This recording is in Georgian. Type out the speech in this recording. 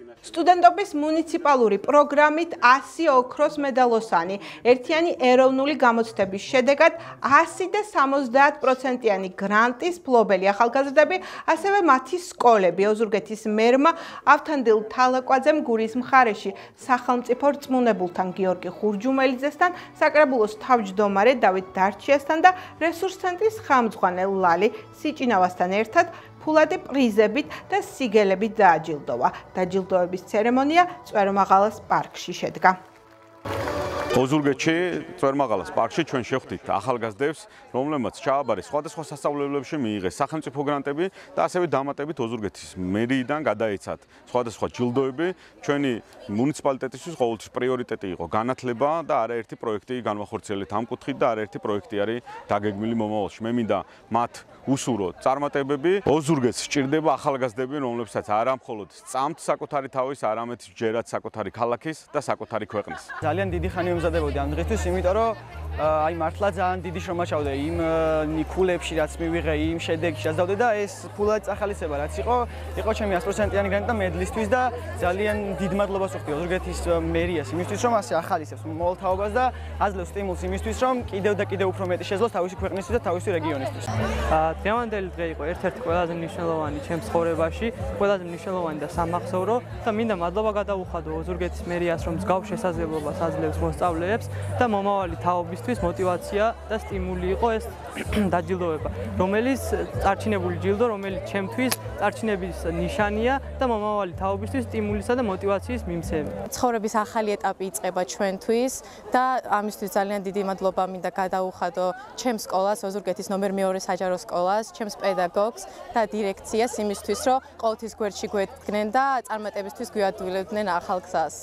სტუდენტობის მუნიციპალური პროგრამით 100 ოქროს მედალოსანი ერთიანი ეროვნული გამოცდების შედეგად 100 და 70%-იანი გრანტის ფლობელი ახალგაზრდები, ასევე მათი სკოლები. ოზურგეთის მერმა ავთანდილ თალაკვაძემ გურიის მხარეში სახელმწიფო რწმუნებულთან გიორგი ხურჯუმელიძესთან, საკრებულოს თავმჯდომარე დავით დარჩიასთან და რესურს ცენტრის ხელმძღვანელ ლალი სიჭინავასთან ერთად ფულადი პრიზებით და სიგელებით დააჯილდოვა. დაჯილდოების ცერემონია წვერმაღალას პარკში შედგა. ოზურგეთში წვერმაღალას პარკში ჩვენ შევხვდით ახალგაზრდებს, რომლებმაც ჩააბარეს სხვადასხვა სასწავლებლებში მიიღეს სახელმწიფო გრანტები და ასევე დამატებით ოზურგეთის მერიიდან გადაეცათ სხვადასხვა ჯილდოები. ჩვენი მუნიციპალიტეტისთვის ყოველთვის პრიორიტეტი იყო განათლება და არაერთი პროექტი განვახორციელეთ ამ კუთხით და არაერთი პროექტი არის დაგეგმილი მომავალში. მე მინდა მათ უსურვო წარმატებები. ოზურგეთს სჭირდება ახალგაზრდები, რომლებსაც არა მხოლოდ სწამთ საკუთარი თავის, არამედ ჯერათ საკუთარი ქალაქის და საკუთარი ქვეყნის. ძალიან დიდი ხანი ვიმზადებოდი ამ დღისთვის, იმიტომ რომ აი მართლა ძალიან დიდი შრომა ჩავდე იმ ნიკულებში, რაც მივიღე, იმ შედეგში, რაც დავდე და ეს ფულად წახალისება, რაც იყო ჩემი 100%-იანი გრანტი და მედლისთვის და ძალიან დიდ მადლობას ვუხდი ოზურგეთის მერიას იმისთვის, რომ ასე ახალისებს მოვალთაობას და აძლევს სტიმულს იმისთვის, რომ კიდევ და კიდევ უფრო მეტი შეძლოს თავისი ქვეყნისთვის და თავისი რეგიონისთვის. დღევანდელი დღე იყო ერთ-ერთი ყველაზე მნიშვნელოვანი ჩემს ცხოვრებაში, ყველაზე მნიშვნელოვანი და სამახსოვრო და მინდა მადლობა გადავუხადო ოზურგეთის მერიას, რომ მსგავს შესაძლებლობას აძლევს მოსწავლეებს და მომავალი თაობისთვის მოტივაცია და სტიმული იყო ეს დაჯილდოება, რომელიც წარჩინებული ჯილდო, რომელიც ჩემთვის წარჩინების ნიშანია და მომავალი თაობისთვის სტიმულისა და მოტივაციის მიმცემი. ცხოვრების ახალი ეტაპი იწყება ჩვენთვის და ამისთვის ძალიან დიდი მადლობა მინდა გადაუხადო ჩემს სკოლას, ოზურგეთის ნომერ 2 საჯარო სკოლას, ჩემს პედაგოგს და დირექციას იმისთვის, რომ ყოველთვის გვერდში გვედგნენ და წარმატებისთვის გვიადვილებდნენ ახალ გზას.